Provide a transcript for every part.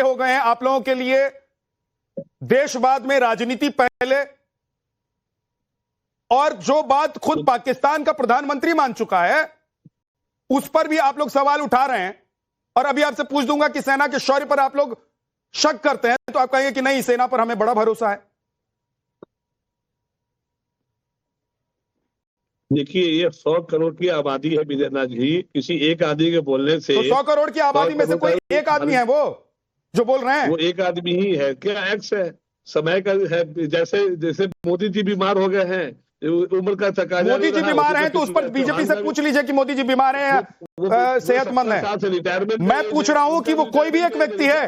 हो गए हैं आप लोगों के लिए, देशवाद में राजनीति पहले, और जो बात खुद पाकिस्तान का प्रधानमंत्री मान चुका है उस पर भी आप लोग सवाल उठा रहे हैं। और अभी आपसे पूछ दूंगा कि सेना के शौर्य पर आप लोग शक करते हैं, तो आप कहेंगे कि नहीं, सेना पर हमें बड़ा भरोसा है। देखिए, ये 100 करोड़ की आबादी है विजयनाथ जी, किसी एक आदमी के बोलने से तो 100 करोड़ की आबादी में से कोई एक आदमी है वो जो बोल रहे हैं? वो एक आदमी ही है क्या? एक्स है, समय का है। जैसे जैसे मोदी जी बीमार हो गए हैं, उम्र का तकाजा, मोदी जी बीमार हैं तो उस पर बीजेपी से पूछ लीजिए कि मोदी जी बीमार हैं या सेहतमंद हैं। मैं पूछ रहा हूं कि वो कोई भी एक व्यक्ति है।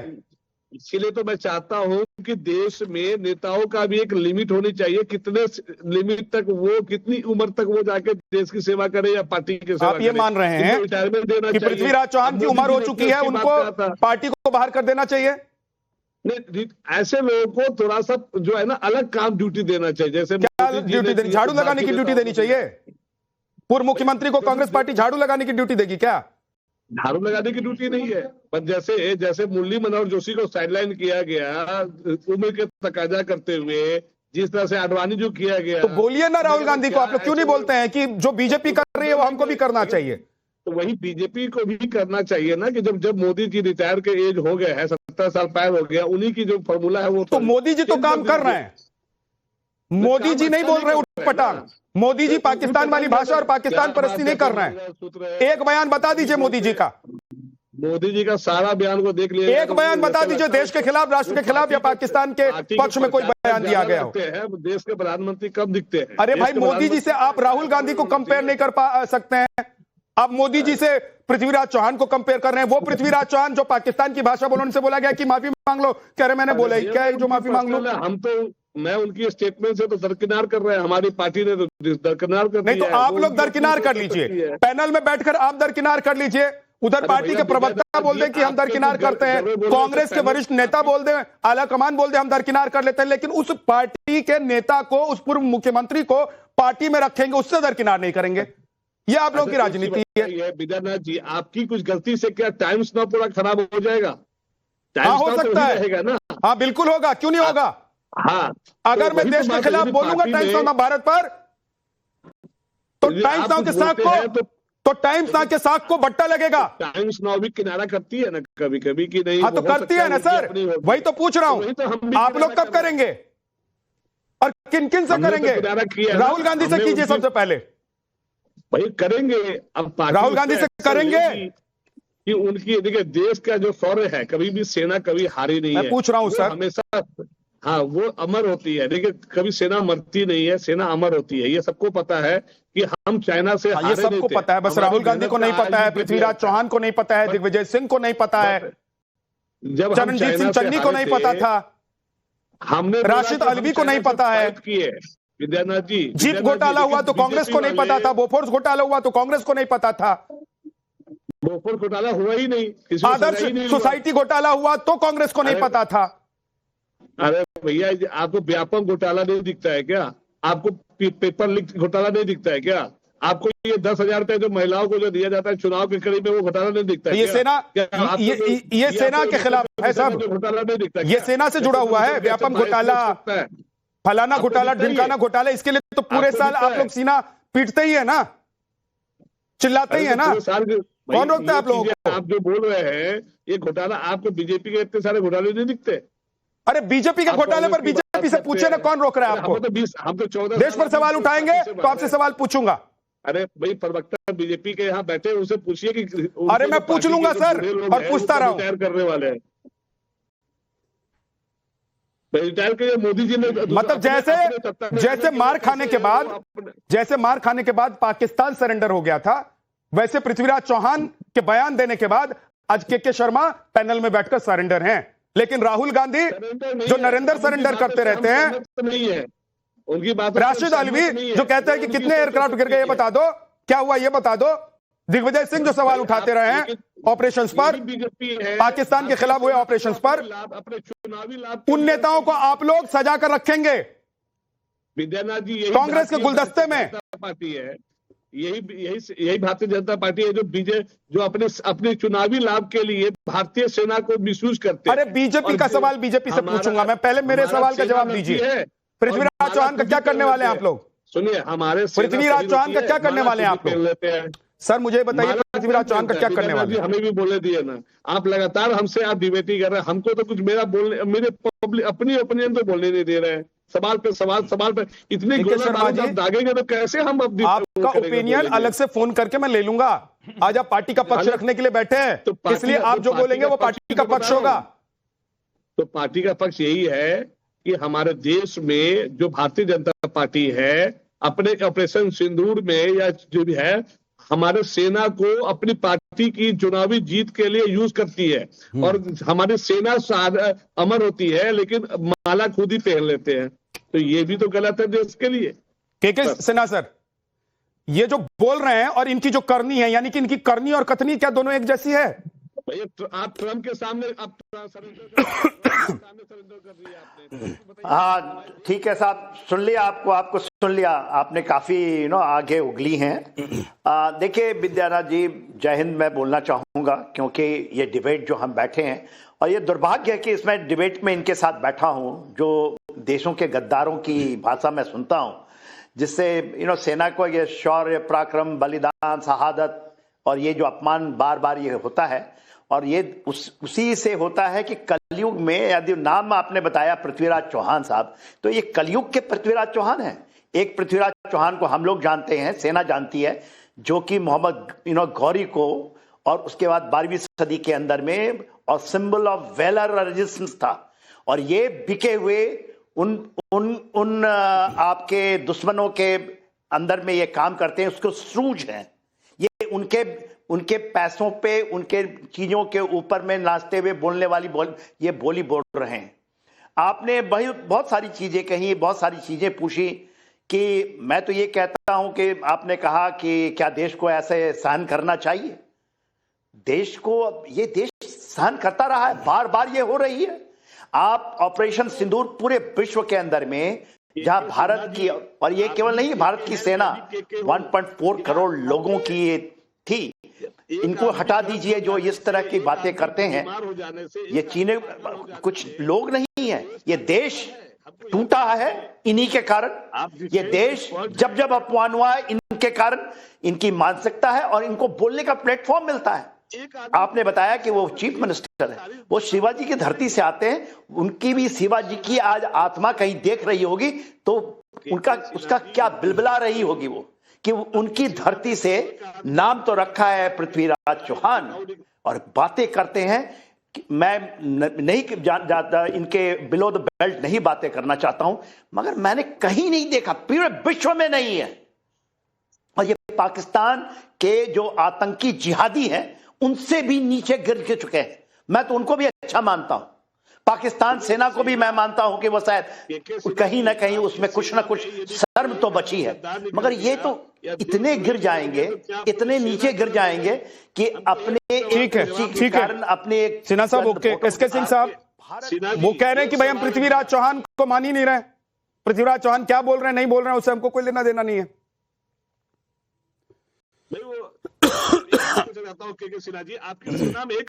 इसलिए तो मैं चाहता हूं कि देश में नेताओं का भी एक लिमिट होनी चाहिए, कितने लिमिट तक वो, कितनी उम्र तक वो जाके देश की सेवा करे या पार्टी की सेवा। आप ये मान रहे हैं रिटायरमेंट देना कि पृथ्वीराज चौहान की उम्र हो चुकी है, उनको पार्टी को बाहर कर देना चाहिए? नहीं, ऐसे लोगों को थोड़ा सा जो है ना अलग काम ड्यूटी देना चाहिए। जैसे क्या ड्यूटी देनी? झाड़ू लगाने की ड्यूटी देनी चाहिए? पूर्व मुख्यमंत्री को कांग्रेस पार्टी झाड़ू लगाने की ड्यूटी देगी क्या? झाड़ू लगाने की ड्यूटी नहीं है, पर जैसे जैसे मुरली मनोहर जोशी को साइडलाइन किया गया उम्र के तकाजा करते हुए, जिस तरह से आडवाणी जो किया गया, तो बोलिए ना राहुल गांधी को। आप लोग क्यों नहीं बोलते हैं कि जो बीजेपी कर रही है वो हमको भी करना चाहिए? तो वही बीजेपी को भी करना चाहिए ना, कि जब मोदी जी रिटायर के एज हो गए हैं, 70 साल पार हो गया, उन्हीं की जो फॉर्मूला है वो तो मोदी जी तो काम कर रहे हैं। मोदी जी नहीं बोल रहे उठपटांग। मोदी जी पाकिस्तान वाली भाषा और पाकिस्तान परस्ती नहीं कर रहे हैं। एक बयान बता दीजिए मोदी जी का। मोदी जी का सारा बयान को देख लिया, एक बयान बता दीजिए देश के खिलाफ, राष्ट्र के खिलाफ, या पाकिस्तान के पक्ष में कोई बयान दिया गया हो। देश के प्रधानमंत्री कब दिखते हैं? अरे भाई, मोदी जी से आप राहुल गांधी को कंपेयर नहीं कर सकते हैं। आप मोदी जी से पृथ्वीराज चौहान को कंपेयर कर रहे हैं। वो पृथ्वीराज चौहान जो पाकिस्तान की भाषा बोलने से बोला गया कि माफी मांग लो, कह रहे मैंने बोला ही क्या है जो माफी मांग लो? हम तो, मैं उनकी स्टेटमेंट से तो दरकिनार कर रहे हैं, हमारी पार्टी ने तो दरकिनार कर नहीं, तो आप लोग दरकिनार कर लीजिए, पैनल में बैठकर आप दरकिनार कर लीजिए। उधर पार्टी के प्रवक्ता बोल दे कि हम दरकिनार करते हैं, कांग्रेस के वरिष्ठ नेता बोल दे, आला कमान बोल दे हम दरकिनार कर लेते हैं, लेकिन उस पार्टी के नेता को, उस पूर्व मुख्यमंत्री को पार्टी में रखेंगे, उससे दरकिनार नहीं करेंगे। ये आप लोगों की राजनीति है। विद्यानाथ जी, आपकी कुछ गलती से क्या टाइम्स नाउ पूरा खराब हो जाएगा? हाँ, हो सकता है ना। हाँ, बिल्कुल होगा, क्यों नहीं होगा? हाँ, अगर मैं देश के खिलाफ बोलूंगा टाइम्स नाउ भारत पर, तो टाइम्स नाउ के साथ को, तो टाइम्स नाउ के साथ को बट्टा लगेगा। टाइम्स नाउ भी किनारा करती है ना कभी कभी, कि नहीं? हाँ, तो करती है ना सर, वही तो पूछ रहा हूं। आप लोग कब करेंगे और किन किन से करेंगे? राहुल गांधी से कीजिए सबसे पहले। भाई करेंगे, अब राहुल गांधी से करेंगे कि उनकी, देखिए देश का जो शौर्य है, कभी भी सेना कभी हारी नहीं है। मैं पूछ रहा हूं सर, हमेशा, हाँ, वो अमर होती है। देखिए कभी सेना मरती नहीं है, सेना अमर होती है। ये सबको पता है कि हम चाइना से ये सबको पता है, बस राहुल गांधी को नहीं पता है, पृथ्वीराज चौहान को नहीं पता है, दिग्विजय सिंह को नहीं पता है, जब चरणजीत सिंह चन्नी को नहीं पता था, हमने राशिद अल्वी को नहीं पता है। विद्यानाथ जी, जीप घोटाला हुआ तो कांग्रेस को नहीं पता था, बोफोर्स घोटाला हुआ तो कांग्रेस को नहीं पता था, बोफोर्स घोटाला हुआ ही नहीं, आदर्श सोसाइटी घोटाला हुआ तो कांग्रेस को नहीं पता था। अरे भैया, आपको व्यापक घोटाला नहीं दिखता है क्या? आपको पेपर लीक घोटाला नहीं दिखता है क्या? आपको ये 10,000 रुपए जो महिलाओं को जो दिया जाता है चुनाव के करीब में, वो घोटाला नहीं दिखता है? ये सेना, ये सेना के खिलाफ है सब, घोटाला नहीं दिखता? ये सेना से जुड़ा हुआ है। व्यापम घोटाला, फलाना घोटाला, ढिमकाना घोटाला, इसके लिए तो पूरे साल आप लोग सीना पीटते ही है ना, चिल्लाते ही है ना। कौन रोकता है आप लोगों को? आप जो बोल रहे हैं ये घोटाला, आपको बीजेपी के इतने सारे घोटाले नहीं दिखते? अरे बीजेपी के घोटाले पर बीजेपी से पूछे ना, कौन रोक रहा है आपको? हम तो 14 देश पर सवाल उठाएंगे तो आपसे सवाल पूछूंगा। अरे भाई, प्रवक्ता बीजेपी के यहाँ बैठे, उनसे पूछिए कि, अरे मैं पूछ लूंगा सर, और पूछता रहा हूं। रिटायर करने वाले हैं, रिटायर के मोदी जी ने, मतलब जैसे मार खाने के बाद, जैसे मार खाने के बाद पाकिस्तान सरेंडर हो गया था, वैसे पृथ्वीराज चौहान के बयान देने के बाद आज के शर्मा पैनल में बैठकर सरेंडर हैं। लेकिन राहुल गांधी जो नरेंद्र सरेंडर करते रहते हैं, नहीं है उनकी बात। राशिद अल्वी जो कहते हैं कि कितने एयरक्राफ्ट गिर गए ये बता दो, क्या हुआ ये बता दो, दिग्विजय सिंह जो सवाल उठाते रहे हैं ऑपरेशंस पर, पाकिस्तान के खिलाफ हुए ऑपरेशंस पर, उन नेताओं को आप लोग सजा कर रखेंगे विद्यानाथ जी। कांग्रेस के गुलदस्ते में। पार्टी है, यही भारतीय जनता पार्टी है जो अपने चुनावी लाभ के लिए भारतीय सेना को मिसयूज करते हैं। अरे बीजेपी का सवाल बीजेपी से पूछूंगा मैं, पहले मेरे सवाल का जवाब दीजिए। पृथ्वीराज चौहान का क्या करने वाले हैं आप लोग? सुनिए, हमारे पृथ्वीराज चौहान का क्या करने वाले हैं आप लोग? सर मुझे बताइए पृथ्वीराज चौहान का क्या करने वाले हैं? हमें भी बोलने दिए ना, आप लगातार हमसे आप डिबेटिंग कर रहे हैं, हमको तो कुछ मेरे अपनी ओपिनियन तो बोलने नहीं दे रहे हैं। सवाल पे इतनी दागेंगे तो कैसे हम अपनी आपका ओपिनियन अलग से फोन करके मैं ले लूंगा। आज आप पार्टी का पक्ष रखने के लिए बैठे हैं, तो इसलिए आप जो बोलेंगे वो पार्टी का पक्ष होगा। तो पार्टी का पक्ष यही है कि हमारे देश में जो भारतीय जनता पार्टी है अपने ऑपरेशन सिंदूर में या जो भी है हमारे सेना को अपनी पार्टी की चुनावी जीत के लिए यूज करती है, और हमारी सेना अमर होती है लेकिन माला खुद ही पहन लेते हैं, तो ये भी तो गलत है देश के लिए। के सिन्हा सर, ये जो बोल रहे हैं और इनकी जो करनी है, यानी कि इनकी करनी और कथनी क्या दोनों एक जैसी है? आप ट्रम्प के सामने आप सरेंडर कर दिए आपने। हाँ ठीक है साहब, सुन लिया, आपको सुन लिया, आपने काफी आगे उगली हैं। देखिए विद्यानाथ जी, जय हिंद मैं बोलना चाहूंगा, क्योंकि ये डिबेट जो हम बैठे हैं, और ये दुर्भाग्य है कि इसमें डिबेट में इनके साथ बैठा हूं जो देशों के गद्दारों की भाषा में सुनता हूं, जिससे सेना को ये शौर्य, पराक्रम, बलिदान, शहादत और ये जो अपमान बार बार ये होता है, और ये उसी से होता है कि कलयुग में, यदि नाम आपने बताया पृथ्वीराज चौहान साहब, तो ये कलयुग के पृथ्वीराज चौहान हैं। एक पृथ्वीराज चौहान को हम लोग जानते हैं, सेना जानती है, जो कि मोहम्मद गौरी को, और उसके बाद 12वीं सदी के अंदर में, और सिंबल ऑफ वेलर और रेजिस्टेंस था, और ये बिके हुए उन आपके दुश्मनों के अंदर में ये काम करते हैं, उसको सूझ है, ये उनके पैसों पे, उनके चीजों के ऊपर में नाचते हुए बोलने वाली ये बोली बोल रहे हैं। आपने बहुत सारी चीजें कही, बहुत सारी चीजें पूछी, कि मैं तो ये कहता हूं कि आपने कहा कि क्या देश को ऐसे सहन करना चाहिए? देश को, ये देश सहन करता रहा है, बार बार ये हो रही है। आप ऑपरेशन सिंदूर पूरे विश्व के अंदर में, जहां भारत की, और ये केवल नहीं, भारत की सेना 1.4 करोड़ लोगों की ये थी, इनको हटा दीजिए जो इस तरह की बातें करते हैं। ये चीने कुछ लोग नहीं है, ये देश टूटा है इन्हीं के कारण। ये देश जब अपमान हुआ है इनके कारण, इनकी मानसिकता है, और इनको बोलने का प्लेटफॉर्म मिलता है। आपने बताया कि वो चीफ मिनिस्टर है, वो शिवाजी की धरती से आते हैं, उनकी भी शिवाजी की आज आत्मा कहीं देख रही होगी, तो उसका क्या बिलबिला रही होगी वो, कि उनकी धरती से नाम तो रखा है पृथ्वीराज चौहान, और बातें करते हैं। मैं नहीं जाता, इनके बिलो द बेल्ट नहीं बातें करना चाहता हूं, मगर मैंने कहीं नहीं देखा, पूरे विश्व में नहीं है। और ये पाकिस्तान के जो आतंकी जिहादी हैं, उनसे भी नीचे गिर के चुके हैं। मैं तो उनको भी अच्छा मानता हूं, पाकिस्तान सेना को भी मैं मानता हूं कि वो शायद कहीं ना कहीं उसमें कुछ ना कुछ शर्म तो बची है, मगर ये तो इतने गिर जाएंगे, इतने नीचे गिर जाएंगे कि अपने ठीक है कारण अपने सिन्हा साहब, ओके, एसके सिंह साहब वो कह रहे हैं कि भाई हम पृथ्वीराज चौहान को मान ही नहीं रहे। पृथ्वीराज चौहान क्या बोल रहे हैं, नहीं बोल रहे हैं, उससे हमको कोई लेना देना नहीं है। मैं वो सिन्हा जी, आपके नाम एक